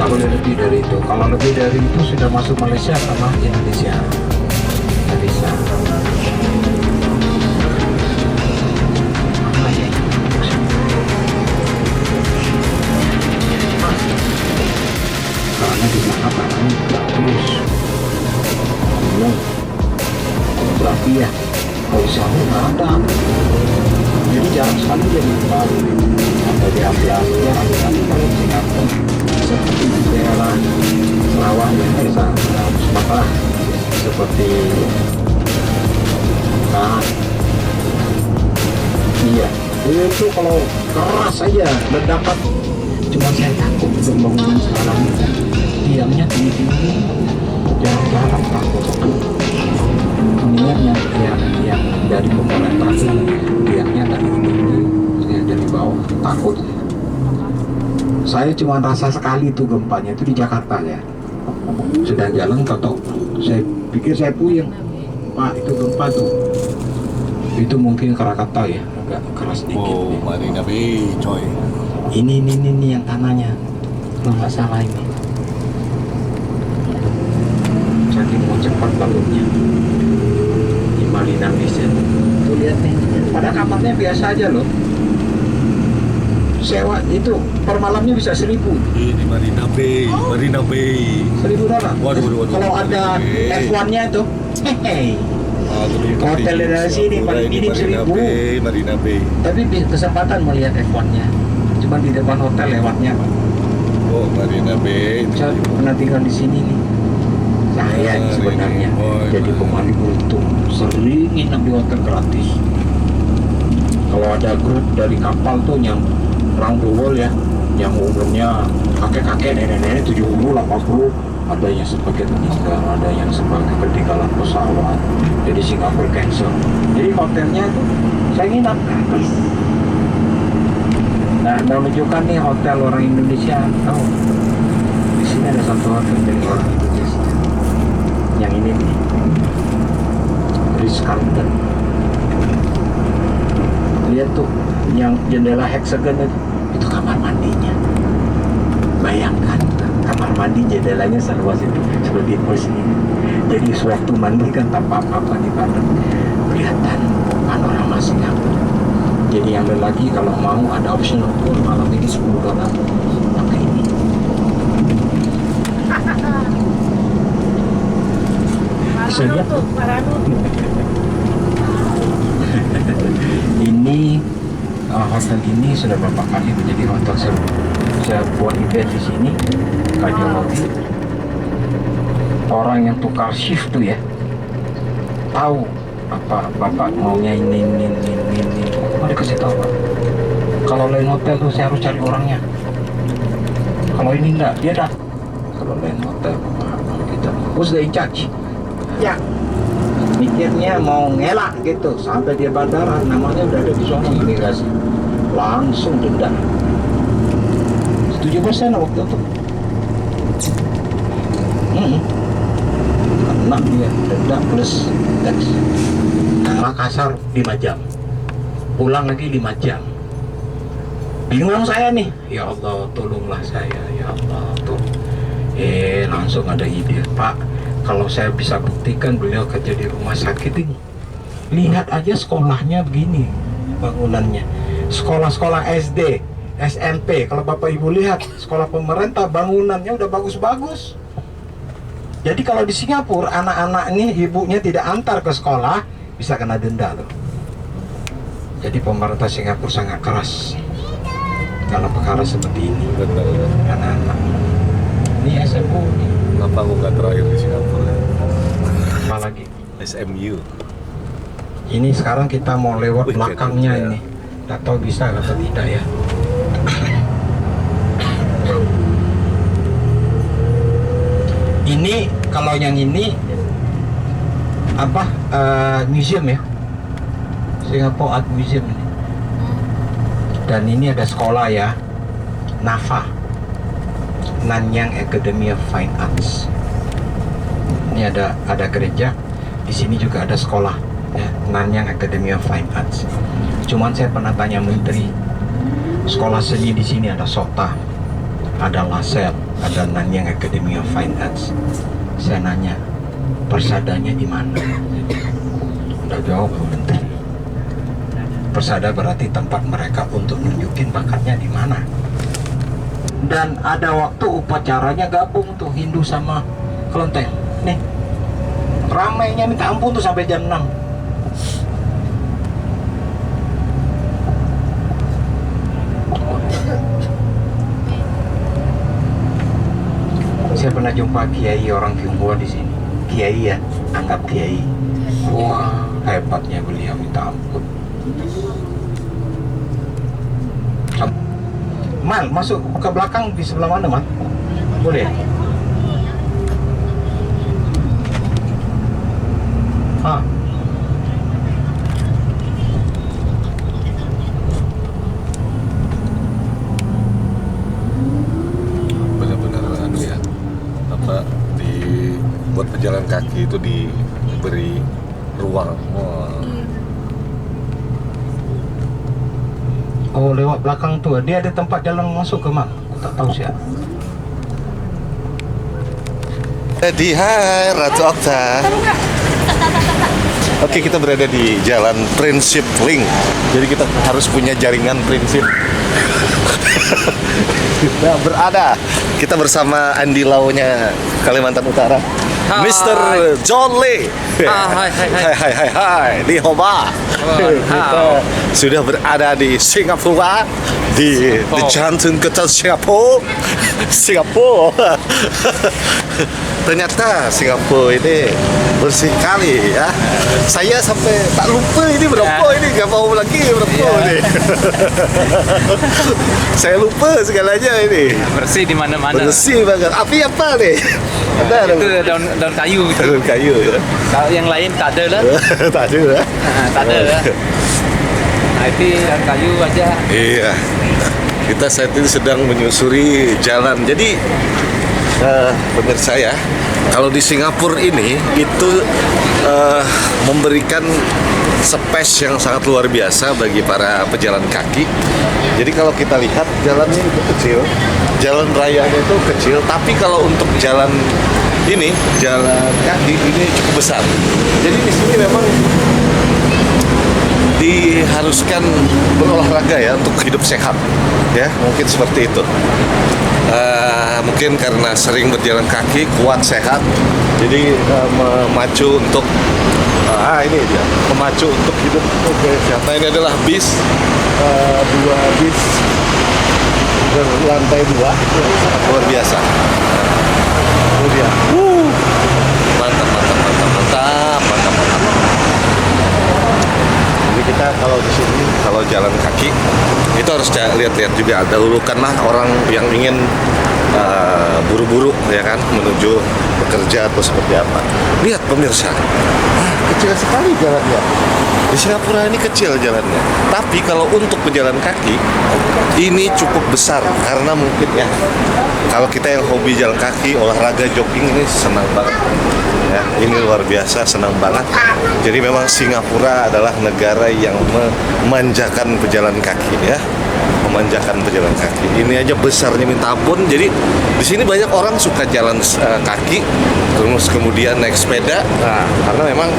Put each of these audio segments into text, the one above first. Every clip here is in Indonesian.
Nggak boleh lebih dari itu. Kalau lebih dari itu sudah masuk Malaysia sama Indonesia. Nggak bisa. Apa ya? Karena di sana tanahnya bagus. Ngomong. Berarti ya, kalau sahur nggak ada. Jadi jarang sekali jadi baru. Atau di Asia, kalau Singapura seperti di daerah Sarawak yang desa Sumatera, seperti iya itu kalau keras saja ledakan. Cuma saya takut pembangunan sekarang itu tiangnya tinggi-tinggi, jarang takut. Mendingan yang dari pemerintah itu tiangnya tak tinggi, yang dari bawah takut. Saya cuma rasa sekali itu gempanya itu di Jakarta ya. Sedang jalan totok, saya pikir saya puyeng. Pak, itu gempa tuh. Itu mungkin Krakatau ya, agak keras dikit. Oh, Marina Bay, coy. Ini yang tanahnya, kalau nggak salah ini. Saking mau cepat balonnya. Di Marina Bay. Tuh lihat nih, pada kamarnya biasa aja loh. Sewa itu per malamnya bisa 1.000. Ini Marina Bay, Marina Bay. $1.000. Waduh. Kalau ada F1-nya itu, hehe. Hotel dari sini paling minim 1.000. Marina Bay. Tapi kesempatan melihat F1-nya. Cuma di depan hotel lewatnya, Pak. Oh, Marina Bay. Saya pernah tinggal di sini nih. Saya ini sebenarnya jadi pemain untung. Sering nginap di hotel gratis. Kalau ada grup dari kapal tuh yang round the world ya, yang umurnya kakek-kakek, nenek-nenek 70, 80, ada yang sebagai meninggal, ada yang sebagai ketinggalan pesawat, jadi Singapura cancel. Jadi hotelnya itu saya nginap gratis. Nah, menunjukkan nih hotel orang Indonesia. Tahu? Di sini ada satu hotel dari orang Indonesia. Yang ini nih, Ritz-Carlton. Lihat tuh, yang jendela hexagon itu kamar mandinya. Bayangkan kamar mandi jendelanya seluas itu seperti pos ini. Jadi sewaktu mandi kan tanpa apa-apa di badan kelihatan panorama Singapura. Jadi yang lelaki kalau mau ada optional tour malam ini $10 pakai ini. Bisa lihat tuh. Ini hotel ini sudah beberapa kali menjadi hotel saya buat event di sini, kardiologi. Orang yang tukar shift tuh ya, tahu apa bapak maunya ini. Mau dikasih tahu Pak. Kalau lain hotel tuh saya harus cari orangnya. Kalau ini enggak, dia dah. Kalau lain hotel kita, who's the in charge? Ya. Mikirnya mau ngelak gitu sampai dia bandara, namanya udah ada di sana imigrasi, langsung denda 7% waktu itu. Karena dia denda plus tax. Makassar 5 jam, pulang lagi 5 jam. Bingung saya nih, ya Allah tolonglah saya, ya Allah tuh. Langsung ada ide, Pak. Kalau saya bisa buktikan beliau kerja di rumah sakit ini, lihat aja sekolahnya begini bangunannya. Sekolah-sekolah SD, SMP, kalau Bapak Ibu lihat sekolah pemerintah bangunannya udah bagus-bagus. Jadi kalau di Singapura anak-anak ini ibunya tidak antar ke sekolah bisa kena denda loh. Jadi pemerintah Singapura sangat keras dalam perkara seperti ini. Anak-anak ini SMU nih. Kenapa aku nggak terakhir di Singapura? Apalagi SMU. ini sekarang kita mau lewat belakangnya ini, nggak tahu bisa atau tidak ya. Ini kalau yang ini apa museum ya, Singapore Art Museum ini. Dan ini ada sekolah ya, NAFA, Nanyang Academy of Fine Arts. Ini ada gereja, di sini juga ada sekolah ya, Nanyang Academy of Fine Arts. Cuman saya pernah tanya menteri, sekolah seni di sini ada SOTA, ada LASEP, ada Nanyang Academy of Fine Arts. Saya nanya, persadanya di mana? Udah jawab menteri. Persada berarti tempat mereka untuk nunjukin bakatnya di mana. Dan ada waktu upacaranya gabung tuh Hindu sama Kelenteng. Nih, ramainya minta ampun tuh sampai jam 6. Saya pernah jumpa kiai orang Tionghoa di sini. Kiai ya, anggap kiai. Wah, hebatnya beliau minta ampun. Mal, masuk ke belakang di sebelah mana, Mal? Boleh? Ah. Benar-benar ya, apa buat pejalan kaki itu diberi ruang. Wah. Oh, lewat belakang tuh. Dia ada tempat jalan masuk ke Mal? Aku tak tahu siapa. Jadi hai Ratu Okta. Oke, kita berada di Jalan Prinsip Link. Jadi kita harus punya jaringan prinsip. Kita bersama Andi Lau-nya Kalimantan Utara. Hai. Mr. John Lee. Hai. Di Hoba. Kita sudah berada di Singapura, di jantung kota Singapura. Ternyata Singapura ini bersih kali ya. Saya sampai tak lupa ini berapa ini, nggak mau lagi berapa ini. Saya lupa segalanya ini. Bersih di mana-mana. Bersih banget. Api apa nih? Itu daun kayu itu. Daun kayu ya. Kalau yang lain tak ada lah. Tak ada ya. Tak ada lah. Nah, itu daun kayu aja. Iya. Kita saat ini sedang menyusuri jalan. Jadi pemirsa ya, kalau di Singapura ini itu memberikan space yang sangat luar biasa bagi para pejalan kaki. Jadi kalau kita lihat jalannya itu kecil, jalan rayanya itu kecil, tapi kalau untuk jalan ini, jalan kaki ini cukup besar. Jadi di sini memang diharuskan berolahraga ya untuk hidup sehat, ya mungkin seperti itu. Mungkin karena sering berjalan kaki, kuat, sehat, jadi memacu untuk ini dia, memacu untuk hidup sehat. Nah, ini adalah bis, dua bis berlantai 2, sangat luar biasa. Itu dia. Mantap. Jadi kita kalau di sini, kalau jalan kaki itu harus lihat-lihat juga, dahulukanlah orang yang ingin buru-buru ya kan, menuju bekerja atau seperti apa. Lihat pemirsa, kecil sekali jalannya. Di Singapura ini kecil jalannya, tapi kalau untuk pejalan kaki ini cukup besar, karena mungkin ya kalau kita yang hobi jalan kaki, olahraga jogging ini senang banget ya, ini luar biasa, senang banget. Jadi memang Singapura adalah negara yang memanjakan pejalan kaki ya, memanjakan pejalan kaki. Ini aja besarnya minta ampun. Jadi di sini banyak orang suka jalan kaki, terus kemudian naik sepeda. Nah, karena memang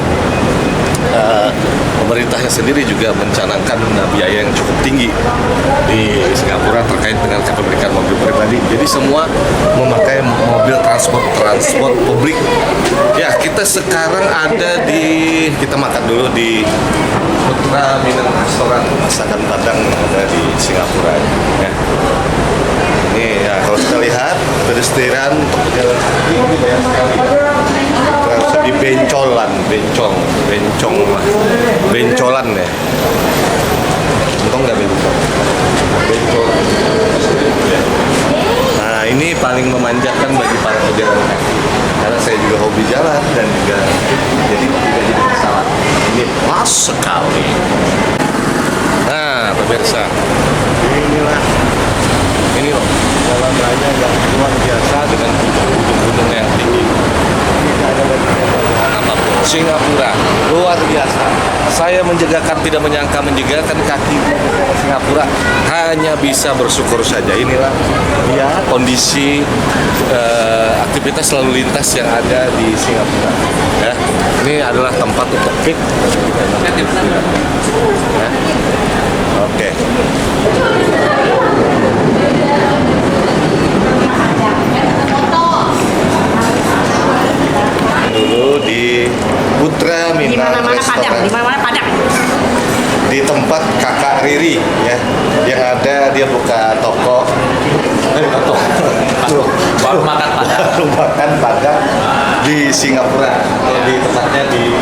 pemerintahnya sendiri juga mencanangkan biaya yang cukup tinggi di Singapura terkait dengan kepemilikan mobil pribadi. Jadi semua memakai mobil transport publik. Ya, kita sekarang ada kita makan dulu di Putra Minang Restoran, masakan Padang yang ada di Singapura ya. Ini ya, kalau kita lihat pedestrian jalan kaki ini banyak sekali. Terus di bencolan ya. Untung nggak bencong. Nah, ini paling memanjakan bagi para pejalan kaki. Karena saya juga hobi jalan dan juga jadi tidak jadi masalah. Ini pas sekali. Nah, pemirsa, ini loh jalan raya yang luar biasa dengan gunung-gunung yang tinggi. Ini ada apapun. Singapura luar biasa. Saya tidak menyangka menjegakan kaki Singapura, hanya bisa bersyukur saja. Inilah ya kondisi aktivitas lalu lintas yang ada di Singapura. Ya, ini adalah tempat untuk pick. Ya. Oke. Dulu di Putra Di Minang mana-mana Padang, Restoran. di mana-mana Padang. Di tempat kakak Riri ya, yang ada dia buka toko Baru makan Padang. baru makan Padang di Singapura. Di tempatnya di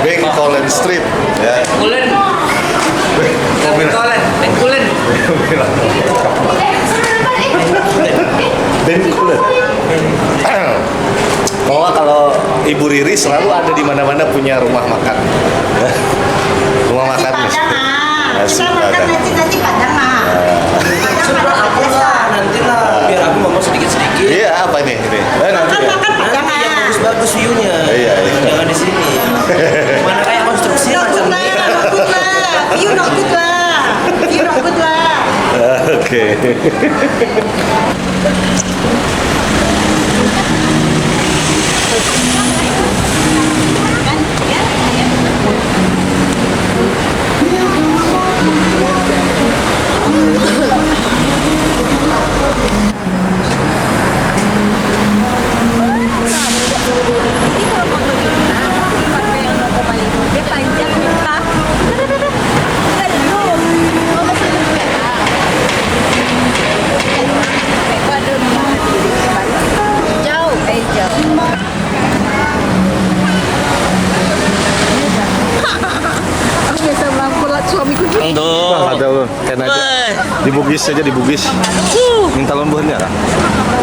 Bengkolen Street ya. Kulen. Kulen. Bengkolen. Bahwa kalau Ibu Riri selalu ada di mana-mana punya rumah makan. Rumah makan. Nasi Padang. Nasi Padang mah. Padang Aku lah, nanti lah. Biar aku ngomong sedikit-sedikit. Iya, apa ini? Nanti ya. Padang Nanti yang bagus-bagus view-nya. Iya. Jangan di sini. Mana kayak konstruksi macam ini. You not good lah. Oke. Ada loh, kan aja. Di Bugis saja di Bugis. Minta lon buahnya kah?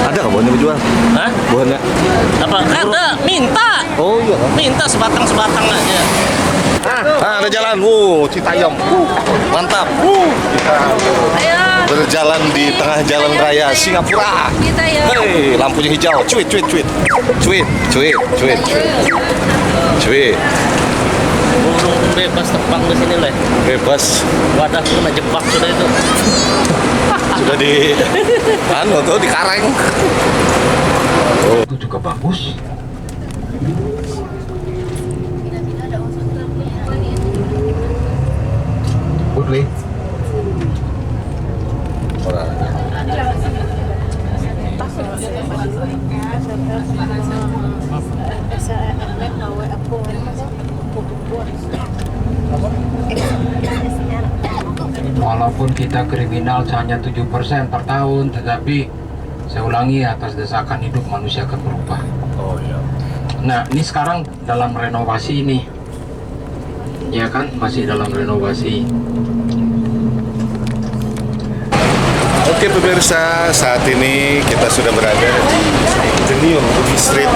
Ada nggak buahnya dijual? Hah? Buahnya? Apa? Ada, minta. Oh iya. Minta sebatang-sebatang aja. Ada jalan. Citayam. Mantap. Kita berjalan di tengah jalan raya Singapura. Hei, lampunya hijau. Cuit. Burung bebas terbang di sini leh. Bebas. Wadah kena jebak sudah itu. Sudah di tuh di kareng. Itu juga bagus. Putri. Walaupun kita kriminal hanya 7% per tahun, tetapi saya ulangi, atas desakan hidup manusia akan berubah. Oh iya. Nah, ini sekarang dalam renovasi ini, ya kan, masih dalam renovasi. Oke pemirsa, saat ini kita sudah berada di The New Bugis Street,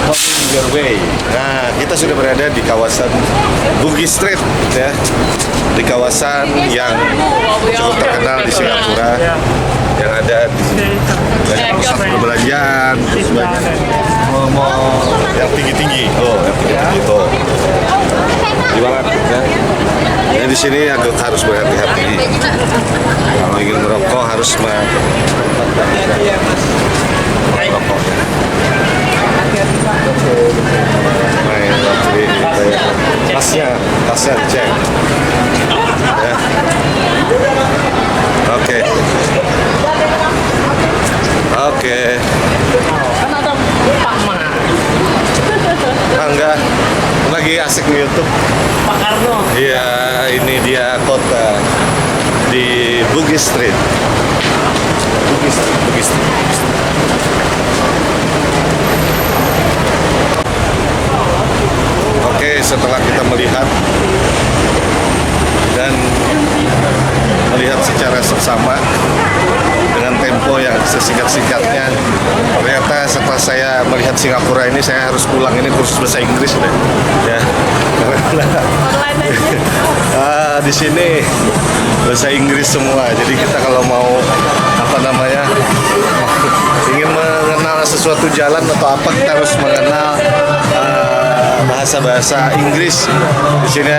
Coming Your Way. Nah, kita sudah berada di kawasan Bugis Street, ya, di kawasan yang cukup terkenal di Singapura, yang ada di pusat perbelanjaan, mall yang tinggi-tinggi, yang tinggi-tinggi tuh. Di mana? Ya. Ya, di sini agak harus berhati-hati. Kalau ingin merokok harus merokok. Tasnya dicek. Ya. Oke. Enggak, lagi asik di YouTube. Pak Karno. Iya, ini dia kota di Bugis Street. Bugis Street. Oke, setelah kita melihat dan melihat secara seksama dengan tema info yang sesingkat-singkatnya. Ternyata setelah saya melihat Singapura ini, saya harus pulang ini kursus bahasa Inggris deh. Ya. Di sini bahasa Inggris semua. Jadi kita kalau mau ingin mengenal sesuatu jalan atau apa, kita harus mengenal bahasa Inggris. Di sini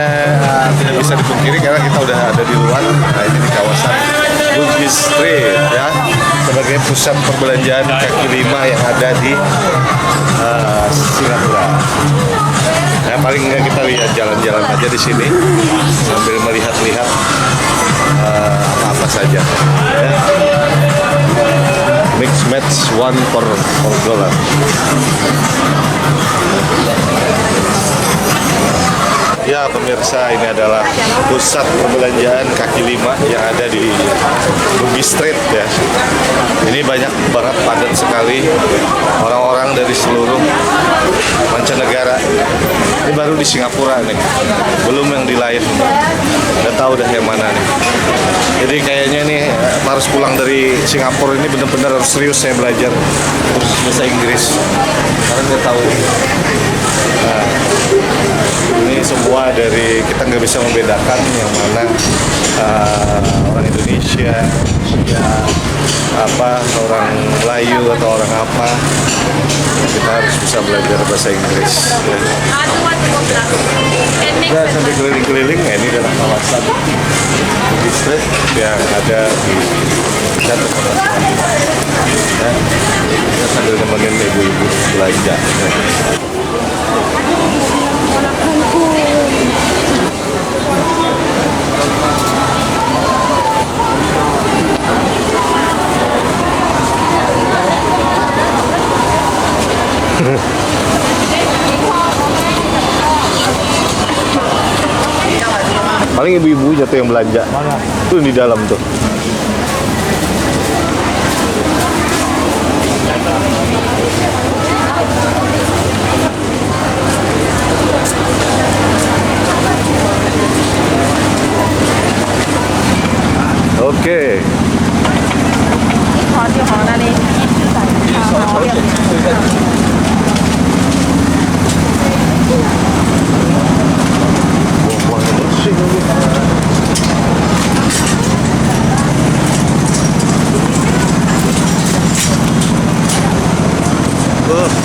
tidak bisa dipungkiri karena kita udah ada di luar. Nah, ini di kawasan Bugis Street ya, sebagai pusat perbelanjaan kaki lima yang ada di Singapura. Nah, paling nggak kita lihat jalan-jalan aja di sini sambil melihat-lihat apa-apa saja. Ya. Mix match $1 per dollar. Ya pemirsa, ini adalah pusat perbelanjaan kaki lima yang ada di Bugis Street ya. Ini banyak banget, padat sekali orang-orang dari seluruh mancanegara. Ini baru di Singapura nih, belum yang di lain. Udah tahu dah yang mana nih. Jadi kayaknya nih harus pulang dari Singapura ini benar-benar harus serius saya belajar bahasa Inggris. Karena nggak tahu. Nah, ini semua dari kita nggak bisa membedakan yang mana orang Indonesia, ya orang Melayu atau orang apa. Kita harus bisa belajar bahasa Inggris. Ya, sambil keliling-keliling, ya, ini adalah kawasan Bugis Street yang ada di Jantung Kota Singapura. Ya, kita sambil nemenin ibu-ibu belanja. Ya. Paling ibu-ibu jatuh yang belanja. Mana? Tuh di dalam tuh. Oke.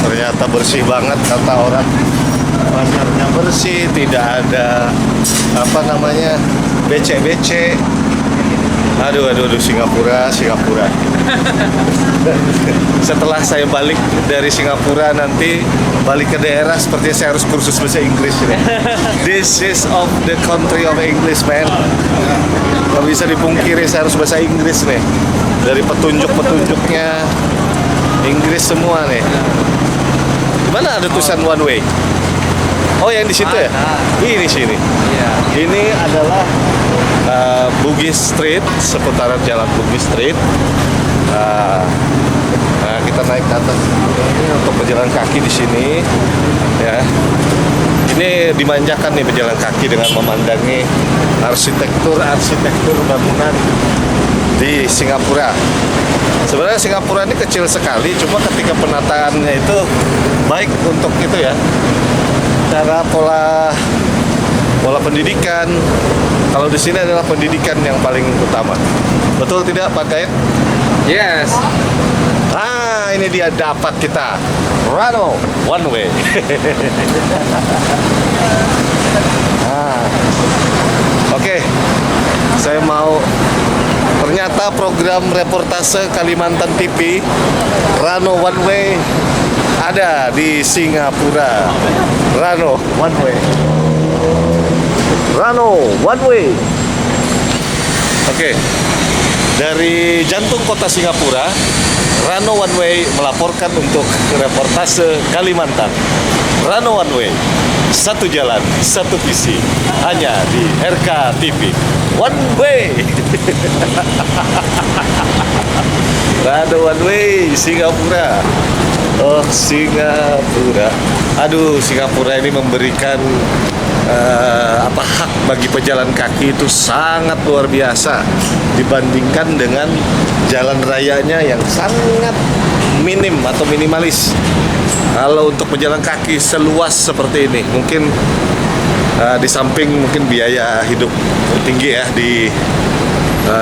Ternyata bersih banget kata orang. Pasarnya bersih, tidak ada becek-becek. Aduh Singapura. Setelah saya balik dari Singapura nanti balik ke daerah, sepertinya saya harus kursus bahasa Inggris ya. This is of the country of English, man. Gak bisa dipungkiri saya harus bahasa Inggris nih. Dari petunjuk-petunjuknya Inggris semua nih. Gimana ada tulisan one way? Oh, yang di situ ya? Ini sini. Ini adalah Bugis Street, seputaran jalan Bugis Street. Nah, kita naik ke atas ini untuk berjalan kaki di sini. Ya, ini dimanjakan nih berjalan kaki dengan memandangi arsitektur bangunan di Singapura. Sebenarnya Singapura ini kecil sekali, cuma ketika penataannya itu baik untuk itu ya. Cara pola pendidikan, kalau di sini adalah pendidikan yang paling utama. Betul tidak, Pak Kait? Yes. Ah, ini dia dapat kita. Rano one way. Oke. Saya mau, ternyata program reportase Kalimantan TV Rano One Way ada di Singapura. Rano One Way. Oke. Dari jantung kota Singapura, Rano One Way melaporkan untuk reportase Kalimantan. Rano One Way, satu jalan, satu visi, hanya di RK TV. One Way. Rano One Way, Singapura. Oh, Singapura. Aduh, Singapura ini memberikan hak bagi pejalan kaki itu sangat luar biasa dibandingkan dengan jalan rayanya yang sangat minim atau minimalis. Kalau untuk pejalan kaki seluas seperti ini, mungkin di samping mungkin biaya hidup tinggi ya di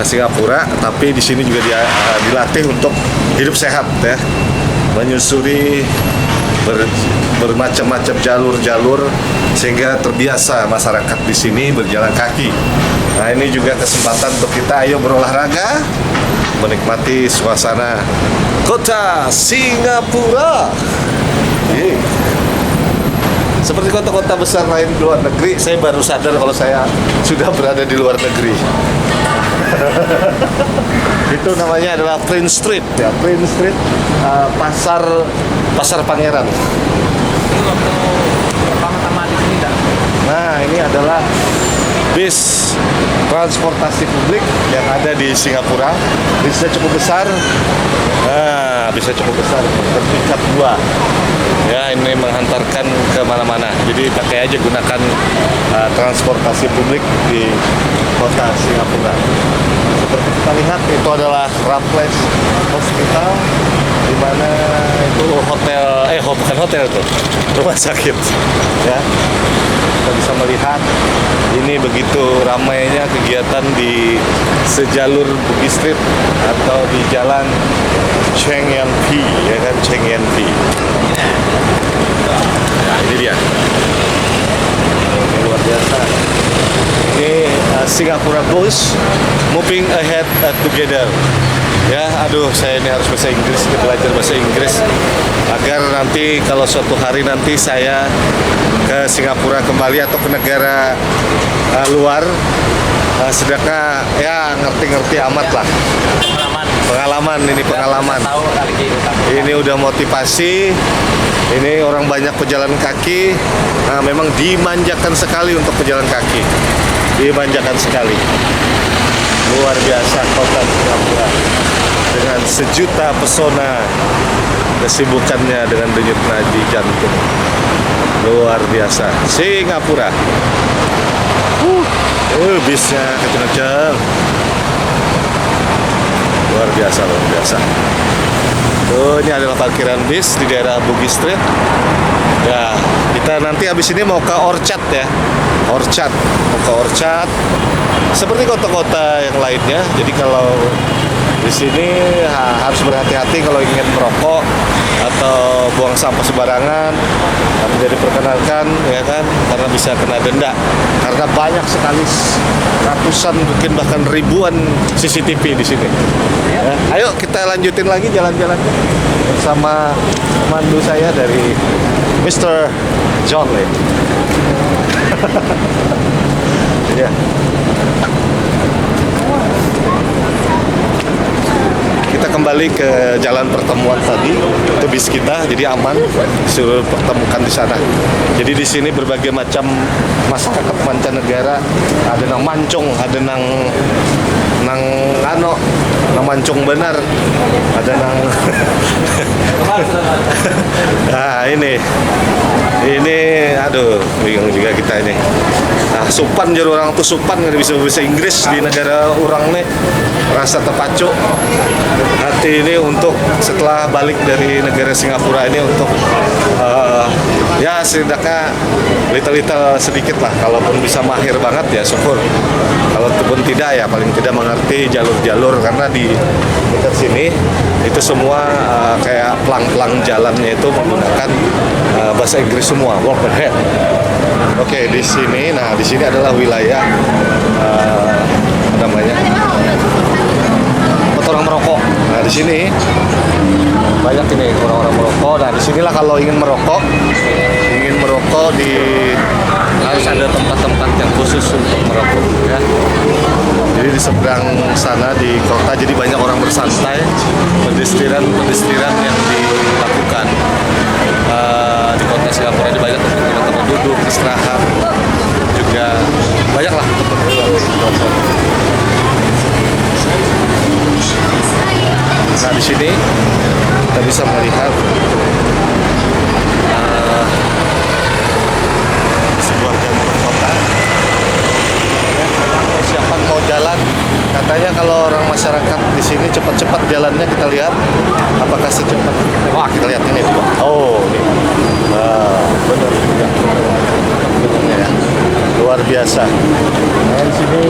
Singapura, tapi di sini juga dilatih untuk hidup sehat ya, menyusuri bermacam-macam jalur-jalur sehingga terbiasa masyarakat di sini berjalan kaki. Nah, ini juga kesempatan untuk kita ayo berolahraga, menikmati suasana kota Singapura. Seperti kota-kota besar lain di luar negeri, saya baru sadar kalau saya sudah berada di luar negeri. Itu namanya adalah Prince Street ya, Prince Street, pasar Pangeran. Ini waktu pertama-tama di sini dah. Nah, ini adalah bis transportasi publik yang ada di Singapura. Bisa cukup besar. Nah, bisa cukup besar, bertingkat 2. Ya, ini menghantarkan ke mana-mana. Jadi pakai aja gunakan transportasi publik di kota Singapura. Seperti kita lihat itu adalah Raffles Hospital, di mana itu hotel, bukan hotel itu, rumah sakit. Ya, kita bisa melihat ini begitu ramainya kegiatan di sejalur Bugis Street atau di jalan Cheng Yan Pi, ya kan, Cheng Yan Pi. Nah, ini dia. Luar biasa. Ini Singapura Bus moving ahead together. Ya, aduh, saya ini harus bahasa Inggris, belajar bahasa Inggris agar nanti kalau suatu hari nanti saya ke Singapura kembali atau ke negara luar, sedangkan ya ngerti-ngerti amat lah. Pengalaman ini pengalaman. Tahu kali ini. Ini udah motivasi. Ini orang banyak pejalan kaki. Nah, memang dimanjakan sekali untuk pejalan kaki. Dimanjakan sekali. Luar biasa kota Singapura dengan sejuta pesona kesibukannya dengan denyut nadi jantung. Luar biasa Singapura. Bisnya kenceng-kenceng. Luar biasa, luar biasa. Ini adalah parkiran bis di daerah Bugis Street. Ya, kita nanti habis ini mau ke Orchard ya. Orchard, mau ke Orchard. Seperti kota-kota yang lainnya. Jadi kalau di sini harus berhati-hati kalau ingin merokok atau buang sampah sembarangan. Menjadi perkenalkan ya kan, karena bisa kena denda. Karena banyak sekali, ratusan mungkin bahkan ribuan CCTV di sini. Ya, ayo kita lanjutin lagi jalan-jalannya bersama pemandu saya dari Mr. John Lee. Ya. Kita kembali ke jalan pertemuan tadi, itu bis kita, jadi aman, suruh pertemukan di sana. Jadi di sini berbagai macam masyarakat mancanegara, ada nang mancung, ada nang mancung benar, ada nang nah ini aduh bingung juga kita ini. Nah, supan jadi orang tuh supan nggak bisa bahasa Inggris di negara orang nih, rasa terpacu hati ini untuk setelah balik dari negara Singapura ini untuk ya setidaknya little sedikit lah, kalaupun bisa mahir banget ya syukur, kalau pun tidak ya paling tidak mengerti jalur-jalur, karena di dekat sini itu semua kayak pelang-pelang jalannya itu menggunakan bahasa Inggris semua, walk ahead. Oke, di sini, nah di sini adalah wilayah namanya orang merokok. Nah di sini banyak ini orang-orang merokok. Nah di sinilah kalau ingin merokok di harus ada tempat-tempat yang khusus untuk merokok ya. Jadi di seberang sana di kota jadi banyak orang bersantai, pedestrian yang dilakukan di kota Singapura. Di banyak tempat duduk, istirahat, juga banyak lah tempat. Nah di sini kita bisa melihat sebuah kantor luar biasa. Nah, di sini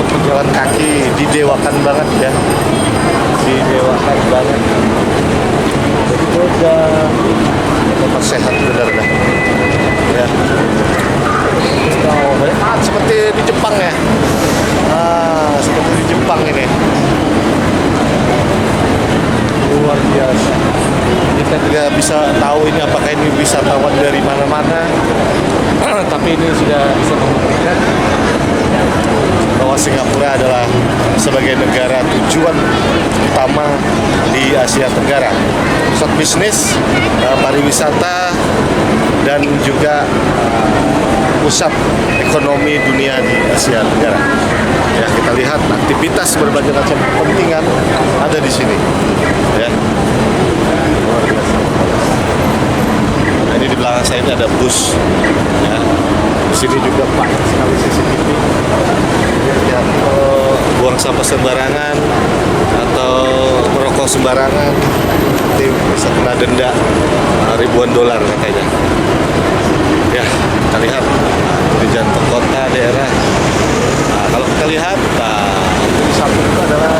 pejalan kaki didewakan banget ya, didewakan banget. Jadi udah tetap sehat benar dah. Ya. Seperti di Jepang ya. Seperti di Jepang ini. Luar biasa. Kita tidak bisa tahu ini apakah ini wisatawan dari mana-mana. Tapi ini sudah bisa membuktikan bahwa Singapura adalah sebagai negara tujuan utama di Asia Tenggara, pusat bisnis, pariwisata, dan juga pusat ekonomi dunia di Asia Tenggara. Ya, kita lihat aktivitas berbagai macam kepentingan ada di sini. Ya. Luar biasa. Nah, ini di belakang saya ini ada bus. Ya. Di sini juga banyak sekali CCTV. Ya, buang sampah sembarangan atau merokok sembarangan, nanti bisa kena denda ribuan dolar katanya. Ya, kita lihat di jantung kota daerah. Nah, kalau kita lihat, di samping itu adalah